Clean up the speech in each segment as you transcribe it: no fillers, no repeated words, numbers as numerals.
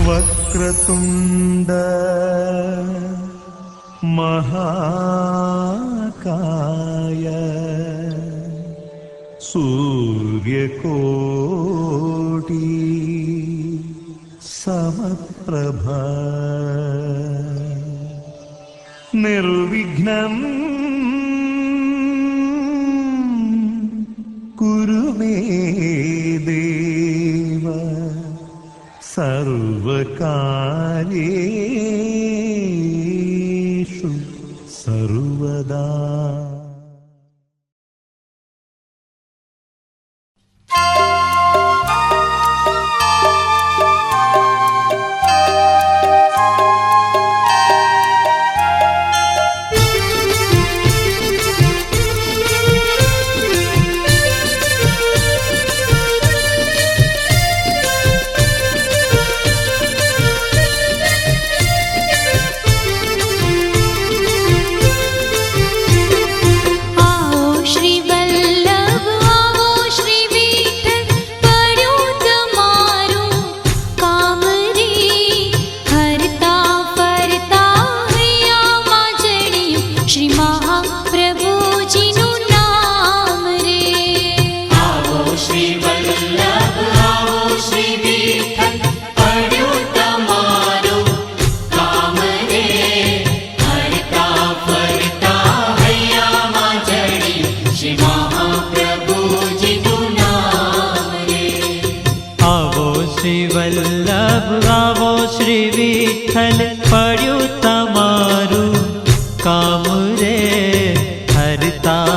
વક્રતુંડ મહાકાય સૂર્યકોટી સમપ્રભા નિર્વિઘ્નં કુરુ મે દેવ સર્વકાર્યેષુ સર્વદા. પડ્યું તમારું કામ રે હરતા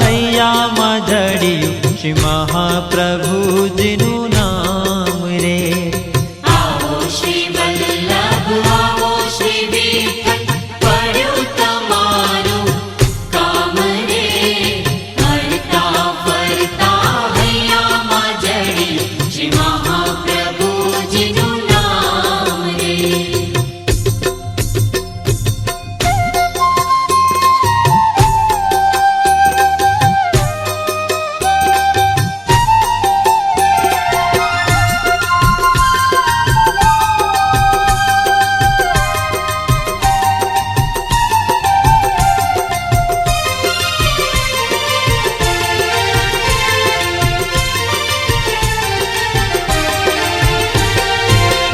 હૈયામાં જડિયું શ્રી મહાપ્રભુજીનું નામ રે. આવો શ્રી વલ્લભ આવો શ્રી વિઠ્ઠલ પડ્યું તમારું કામ રે. હરતા ફરતા હૈયામાં જડિયું શ્રી મહાપ્રભુજીનું નામ રે.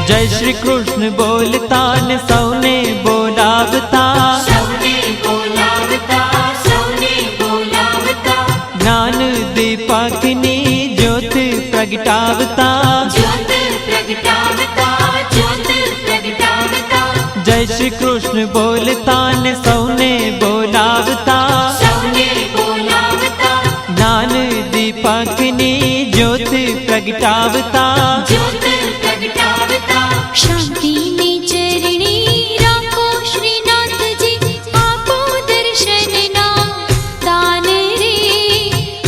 જય શ્રી કૃષ્ણ બોલતા ને સૌને બોલાવતા, સૌને બોલાવતા સૌને બોલાવતા, જ્ઞાન દીપકની જ્યોત પ્રગટાવતા. જ્યોત પ્રગટાવતા જ્યોત પ્રગટાવતા, જય શ્રી કૃષ્ણ બોલતા ને સૌને બોલાવતા, સૌને બોલાવતા, જ્ઞાન દીપકની જ્યોત પ્રગટાવતા. જ્યોત પ્રગટાવતા, શાંતિને ચરણે રાખો શ્રીનાથજી, આપો દર્શનના દાન રે.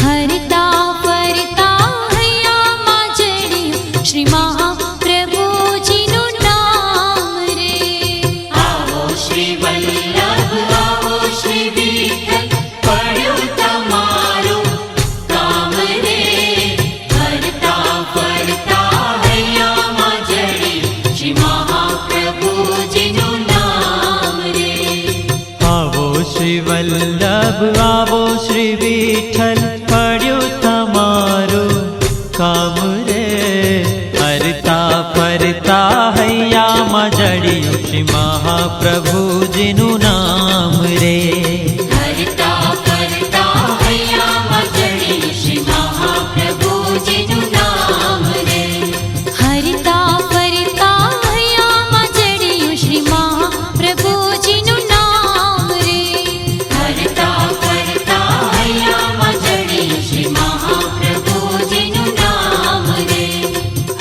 હરતા ફરતા હૈયામાં જડિયું શ્રી મહાપ્રભુજીનું નામ રે. આવો શ્રી વલ્લભ આવો શ્રી વિઠ્ઠલ પડ્યું તમારું કામ રે. હરતા ફરતા હૈયામાં જડિયું શ્રી મહાપ્રભુજીનું નામ રે. આવો શ્રી વલ્લભ આવો શ્રી વિઠ્ઠલ પડ્યું તમારું કામ રે. હરતા ફરતા હૈયામાં જડિયું શ્રી મહાપ્રભુજીનું નામ રે. હરતા ફરતા હૈયામાં જડિયું શ્રી મહાપ્રભુજીનું નામ રે. હરતા ફરતા હૈયામાં જડિયું શ્રી મહાપ્રભુજીનું નામ રે. હરતા ફરતા હૈયામાં જડિયું શ્રી મહાપ્રભુજીનું નામ રે.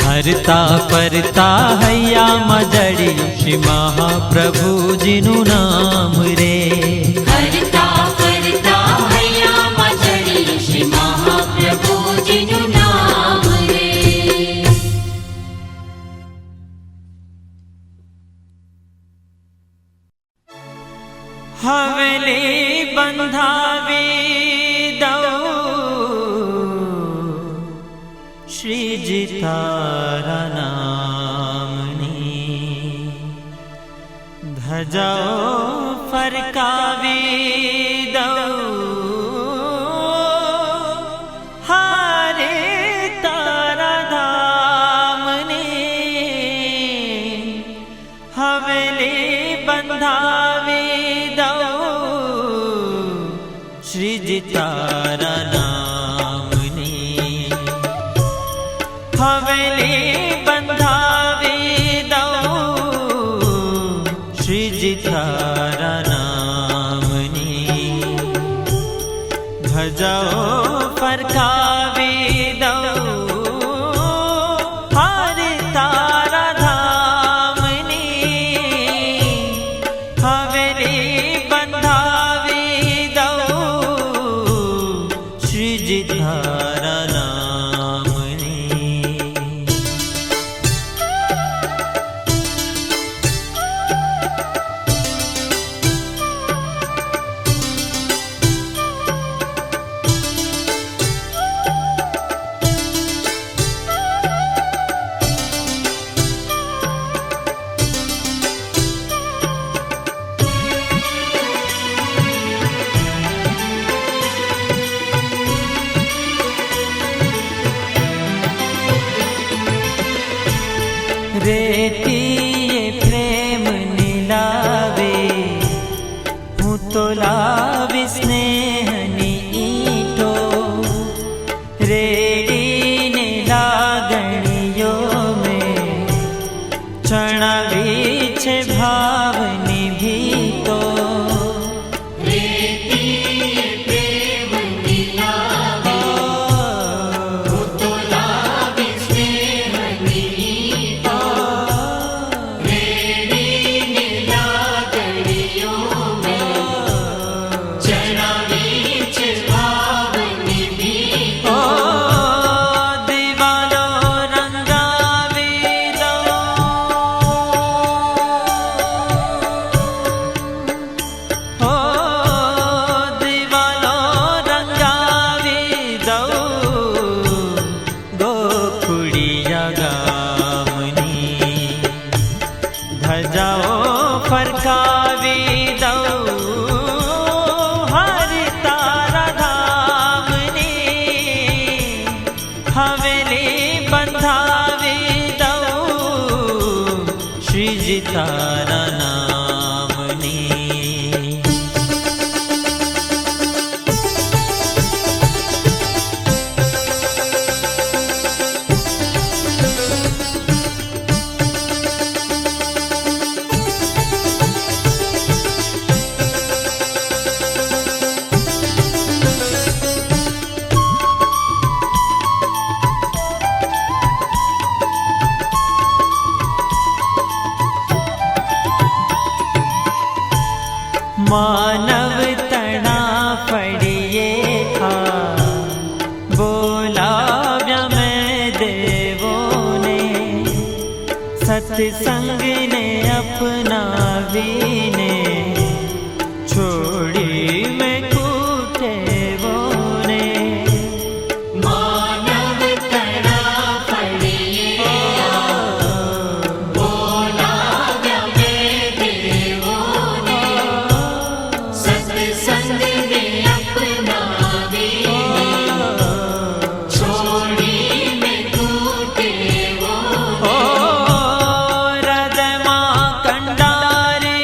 હરતા ફરતા હૈયામાં જડિયું શ્રી મહાપ્રભુજીનું નામ રે. હરતા ફરતા હૈયામાં જડિયું શ્રી મહાપ્રભુજીનું નામ રે. હવેલી બંધાવી દઉં શ્રીજી તારા નામની, ધજાઓ ફરકાવી દઉં હારે તારા ધામની. હવેલી બંધાવી દઉં શ્રીજી તારા નામની. હવેલી બંધાવી દઉં શ્રીજી તારા નામની, ધજાઓ ફરકાવી દઉં હારે તારા ધામની. હવેલી બંધાવી દઉં શ્રીજી તારા નામની. રેતીએ પ્રેમ નીલાવે, હું તો લાવી સ્નેહની ઈંટો. રેડીને લાગણીઓ મેં ચણાવી છે ભાવની ભીતો. રેતીએ પ્રેમની जी तारा नामनी। मानव तना पड़िए था बोलाव्या मैं देवों ने, सत्संग ने अपनावी ने छोड़ी मैं कूटे वो ने। मानव तना पड़िए बोलाव्या मैं देवों ने, सत्संग ने अपनावी छोड़ी मैं कूटे वो। हृदय मां कंडारे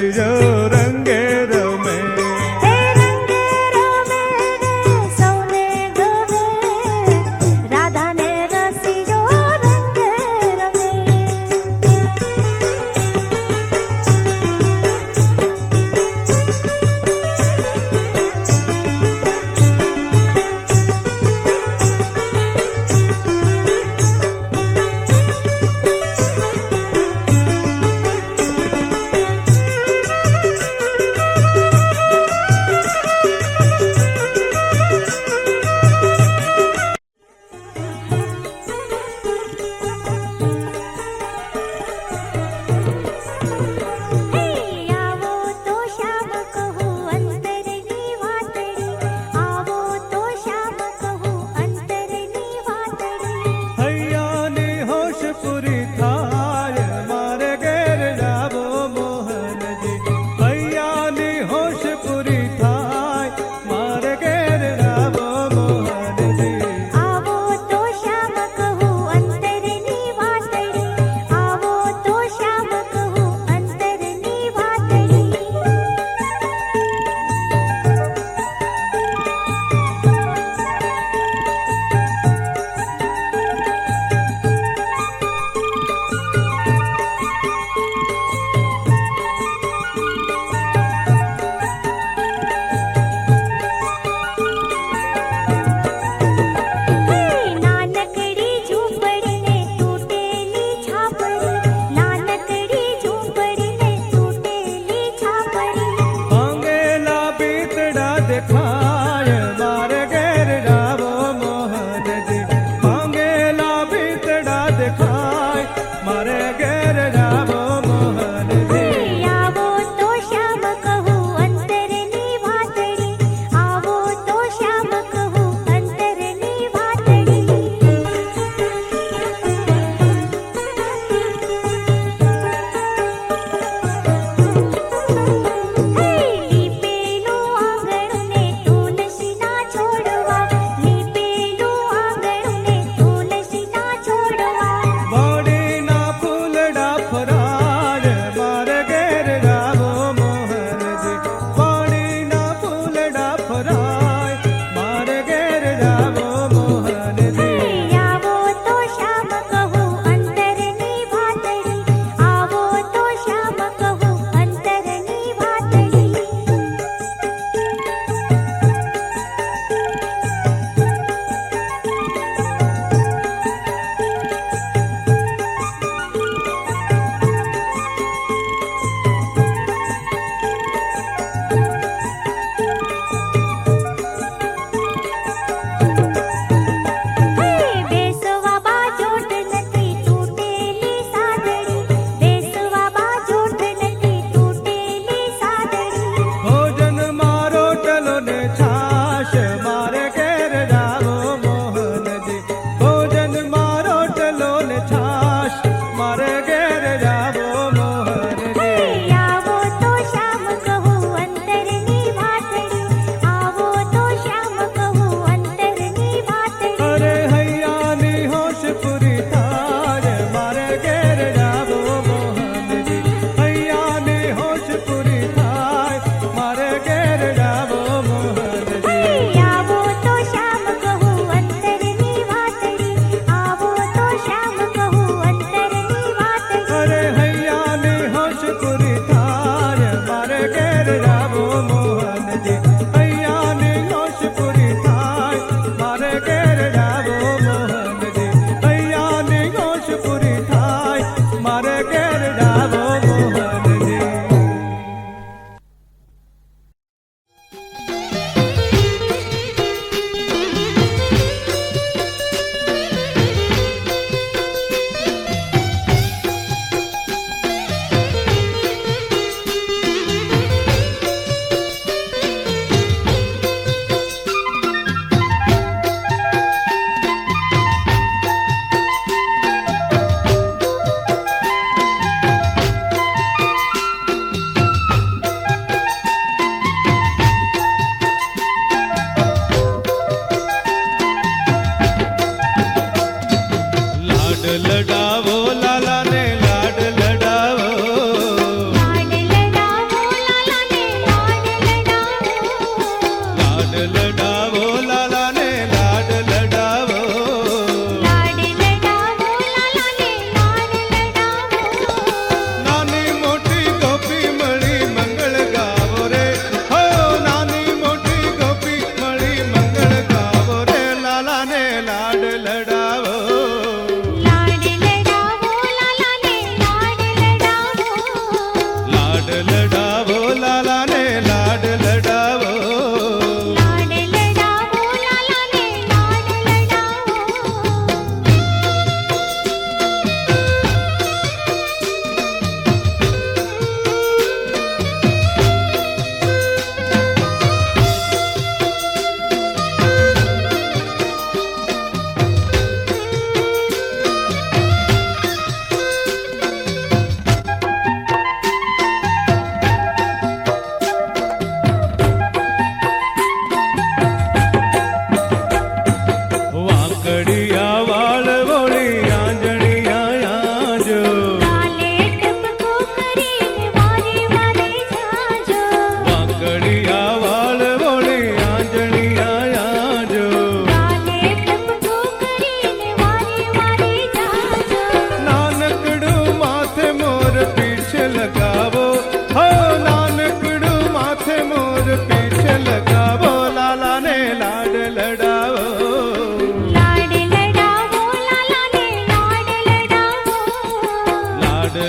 રસિયો રંગે રમે હે રંગે રમે રે સૌને ગમે રાધાને રસિયો રંગે રમે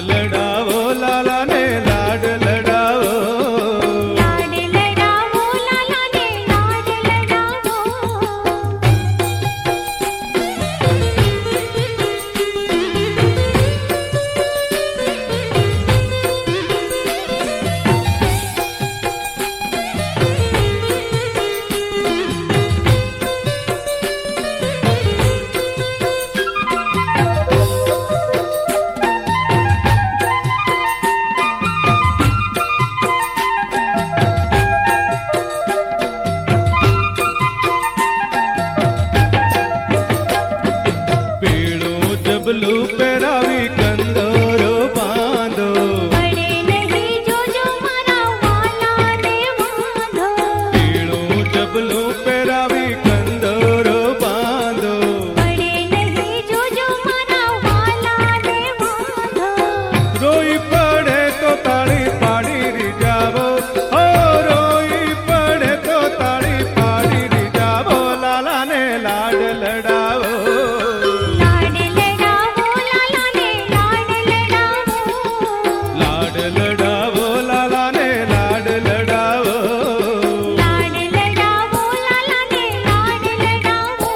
લડાવો લાલાને લાડ લડાવો લાડ લડાવો લાલાને લાડ લડાવો પીળું જબલું પહેરાવી કંદોરો બાંધો પડે નહીં જોજો મારા વાલાને વાંધો પીળું જબલું પહેરાવી કંદોરો બાંધો પડે નહીં જોજો મારા વાલાને વાંધો રોઈ પડે તો તાળી પાડી રીજાવો હો રોઈ પડે તો તાળી પાડી રીજાવો લાલાને લાડ લડાવો લાડ લડાવો લાલાને લાડ લડાવો લાડ લડાવો લાલાને લાડ લડાવો લાડ લડાવો લાલાને લાડ લડાવો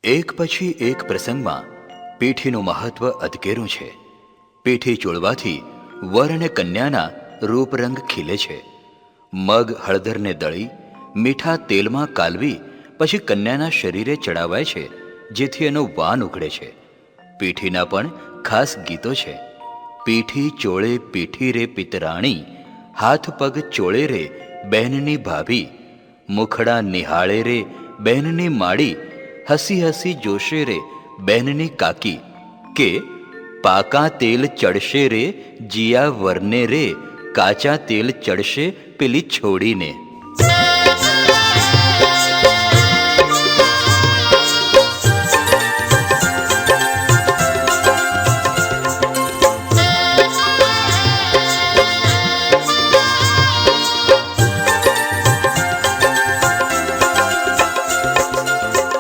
એક પછી એક પ્રસંગમાં પીઠીનું મહત્વ અધકેરું છે. પીઠી ચોળવાથી વર અને કન્યાના રૂપરંગ ખીલે છે. મગ હળદરને દળી મીઠા તેલમાં કાલવી પછી કન્યાના શરીરે ચડાવાય છે, જેથી એનો વાન ઉઘડે છે. પીઠીના પણ ખાસ ગીતો છે. પીઠી ચોળે પીઠી રે પિતરાણી, હાથ પગ ચોળે રે બહેનની ભાભી, મુખડા નિહાળે રે બહેનની માડી, હસી હસી જોશે રે બહેનની કાકી, કે પાકા તેલ ચડશે રે જીયા વરને રે, કાચા તેલ ચડશે પેલી છોડીને.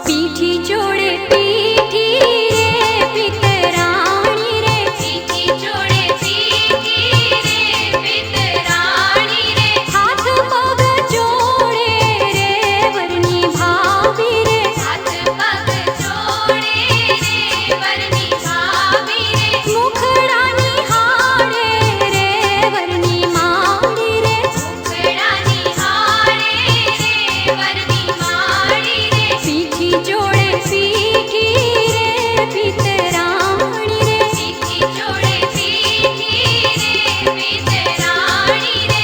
પીઠી જોડે પીઠી રે પિતરાણી રે, પીઠી જોડે પીઠી રે પિતરાણી રે, હાથ પગ જોડે રે વરની ભાભી રે, હાથ પગ જોડે રે વરની ભાભી રે, મુખડા નિહાળે રે વરની માડી રે, મુખડા નિહાળે રે વરની માડી રે, પીઠી જોડે પીઠી રે પિતરાણી રે, પીઠી જોડે પીઠી રે પિતરાણી રે.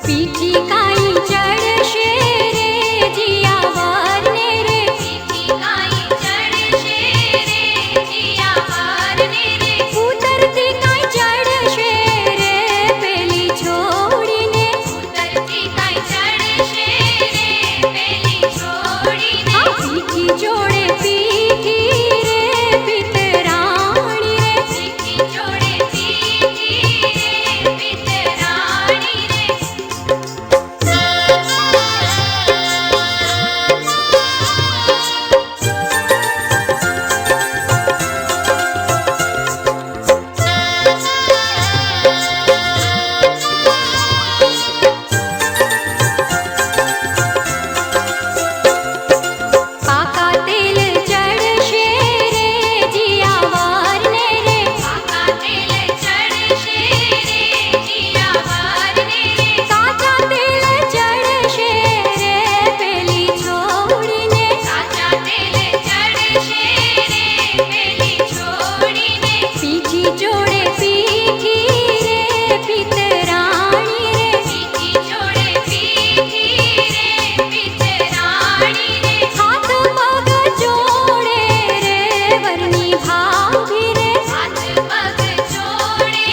પીઠી કાઈ ચડશે રે જીયા વરને રે, પીઠી કાઈ ચડશે રે જીયા વરને રે, ઉતરતી કાઈ ચડશે રે પેલી છોડીને, ઉતરતી કાઈ ચડશે રે પેલી છોડીને, પીઠી જોડે પીઠી રે પિતરાણી રે, પીઠી જોડે પીઠી રે પિતરાણી રે. પાકા તેલ ચડશે રે જીયા વરને રે, પાકા તેલ ચડશે રે જીયા વરને રે, કાચા તેલ ચડશે રે પેલી છોડીને, કાચા તેલ ચડશે રે પેલી છોડીને, પીઠી જોડે પીઠી રે પિતરાણી રે, પીઠી જોડે પીઠી રે પિતરાણી રે, હાથ પગ જોડે રે વરની ભાભી રે, હાથ પગ જોડે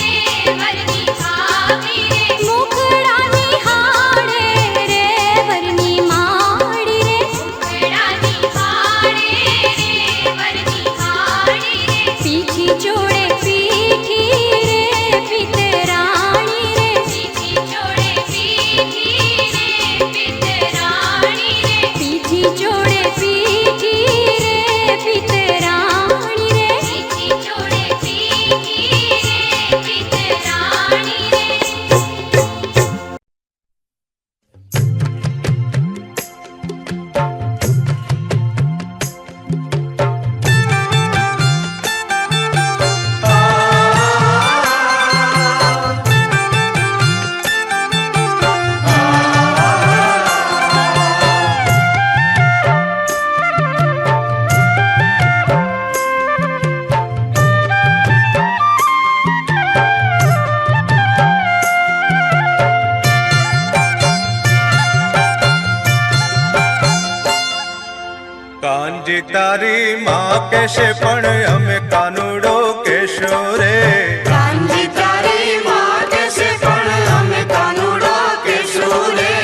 રે વરની ભાભી રે, મુખડા નિહાળે રે વરની માડી રે, મુખડા નિહાળે રે વરની માડી રે, પીઠી જોડે પીઠી રે પિતરાણી રે, પીઠી જોડે પીઠી રે પિતરાણી રે, પીઠી જોડે પીઠી રે પિતરાણી રે, પીઠી જોડે પીઠી રે પિતરાણી રે. કાનજી તારી માં કહેશે પણ અમે કાનુડો કહેશો રે. કાનજી તારી માં કહેશે પણ અમે કાનુડો કહેશું રે.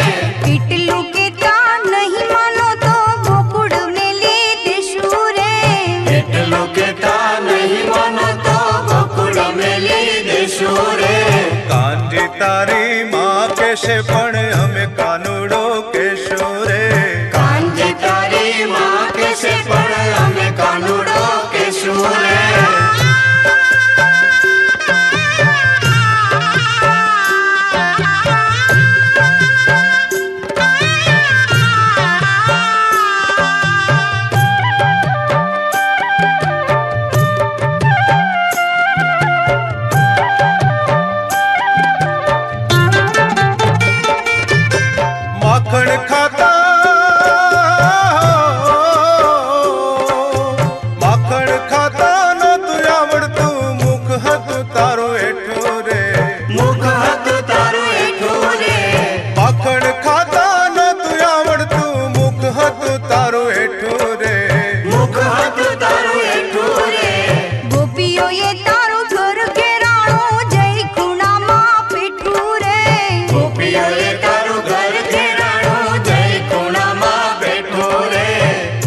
કેટલું કેતા નહીં માનો તો ગોકુળ મેલી દેશું રે, એટલું કહેતા નહીં માનો તો ગોકુળ મેલી દેશું રે. કાનજી તારી માં કહેશે પણ અમે કાનુડો કેશું રે. કાનજી તારી માં કહેશે પણ અમે કાનુડો કહેશું રે. માખણ ખાતા માખણ ખાતા નહોતું આવડતું મુખ હતું તારું એઠું રે. મુખ હતું તારું એઠું રે. માખણ ખાતા નહોતું આવડતું મુખ હતું તારું એઠું રે. મુખ હતું તારું એઠું રે. ગોપીઓએ તારું ઘર ઘેરાણું જય ખૂણામાં પેઠું રે. ગોપીઓએ તારું ઘર ઘેરાણું જય ખૂણામાં બેઠું રે.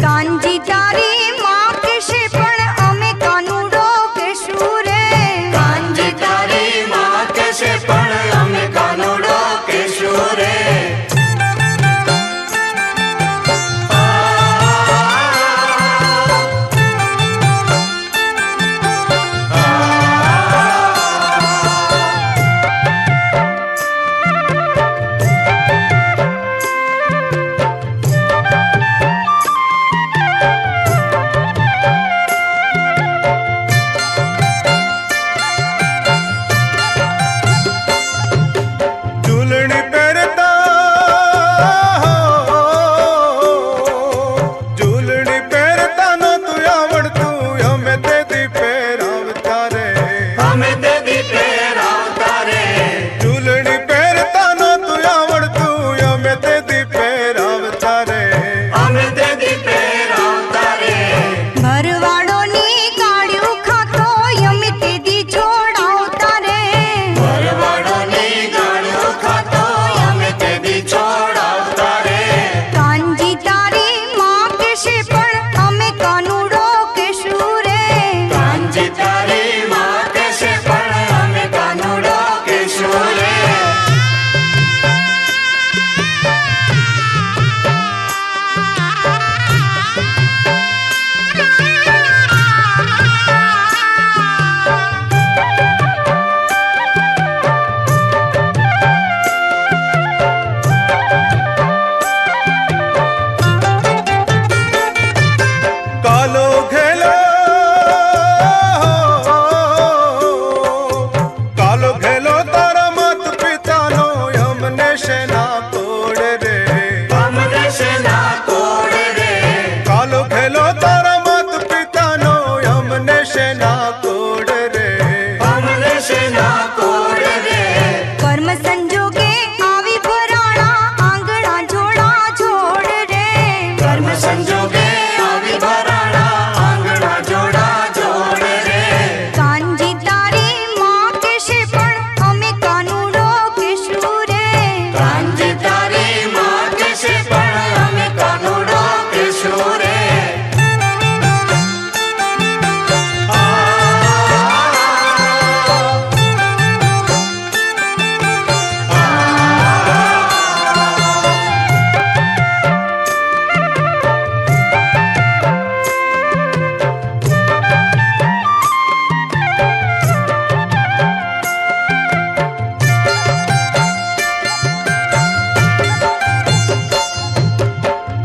કાનજી તારી માં કહેશે પણ અમે કાનુડો કહેશું રે. કાનજી તારી માં કહેશે પણ અમે કાનુડો કહેશું રે. ઝૂલણી પહેરતા ઝૂલણી પહેરતા નહોતું આવડતું અમે તેથી પહેરાવતા રે. અમે તે દીપે રાવતા રે. ઝૂલણી પહેરતા નહોતું આવડતું અમે તેથી પહેરાવતા રે. અમે તે દીપે રાવતા રે. ભરવાડોની કાળિયું ખાતો અમે તેથી છોડાવતા રે. ભરવાડોની ગાળો ખાતો અમે તે દી છોડાવતા રે. કાનજી તારી માં કહેશે પણ અમે કાનુડો કહેશું રે. કાનજી તારી માં કહેશે પણ અમે કાનુડો કહેશું રે. કાલો ઘેલો કાલો ઘેલો તારા માત પિતાનો અમને શેના કોડ રે. અમને શેના કોડ રે. કાલો ઘેલો તારા માત પિતાનો અમને શેના કોડ રે. અમને શેના કોડ રે. કર્મ સંજોગે આવી ભરાણા આંગણા જોડા જોડ રે. કર્મ સંજોગે આવી ભરાણા આંગણા જોડા જોડ રે. કાનજી તારી માં કહેશે પણ અમે કાનુડો કહેશું રે. કાનજી તારી માં કહેશે પણ અમે કાનુડો કહેશું રે.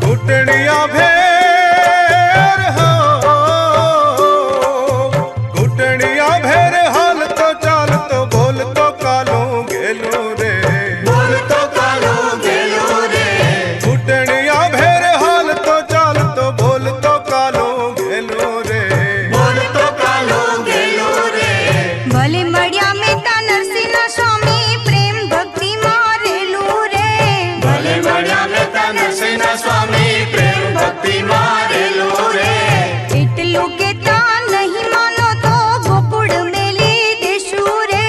ઘૂંટણિયા ભેર ઘૂંટણિયા ભેર હાલતો ચાલતો બોલતો કાલું ગેલું રે. બોલતો કાલું ગેલું રે. ઘૂંટણિયા ભેર હાલતો ચાલતો બોલતો કાલું ગેલું રે. બોલતો કાલું ગેલું રે. ભલે મળ્યા મહેતા નરસિંહના સ્વામી પ્રેમ ભક્તિ મારેલું રે. ભલે મળ્યા મહેતા નરસિંહના સ્વામી પ્રેમ ભક્તિ મારેલું રે. એટલું કેતા નહીં માનો તો ગોકુળ મેલી દેશું રે.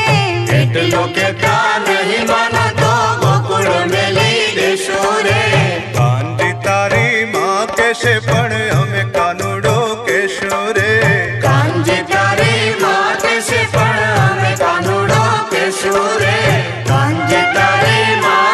એટલું કેતા નહીં માનો તો ગોકુળ મેલી દેશું રે. કાનજી તારી માં કહેશે પણ અમે કાનુડો કહેશું રે. કાનજી તારી માં કહેશે પણ અમે કાનુડો કહેશું રે. કાનજી તારી માં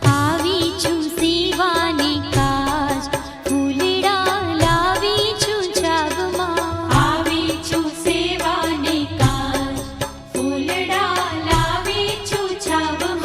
આવી છું સેવાને કાજ ફૂલડા લાવી છું છાબમાં આવી છું સેવાને કાજ ફૂલડા લાવી છું છાબમાં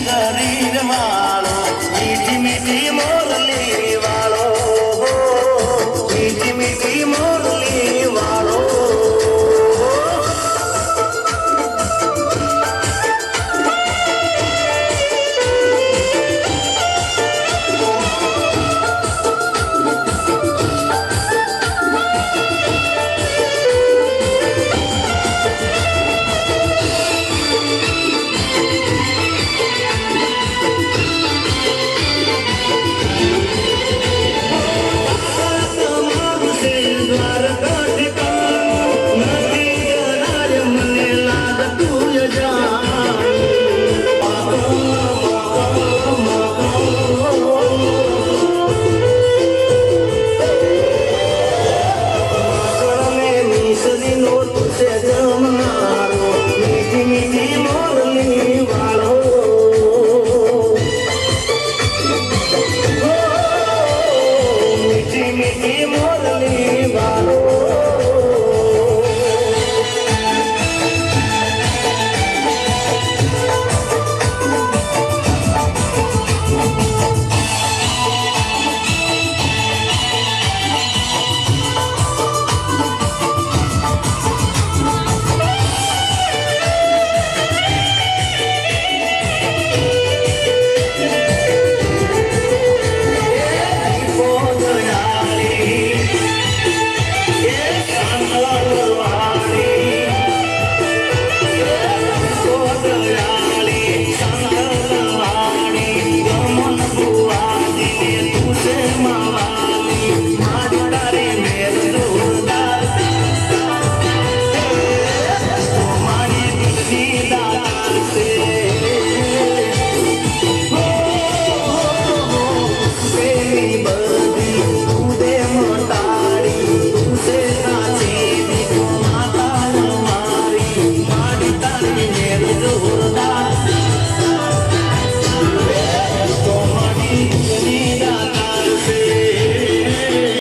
શરીર વાળો મીઠી મીઠી મોરલી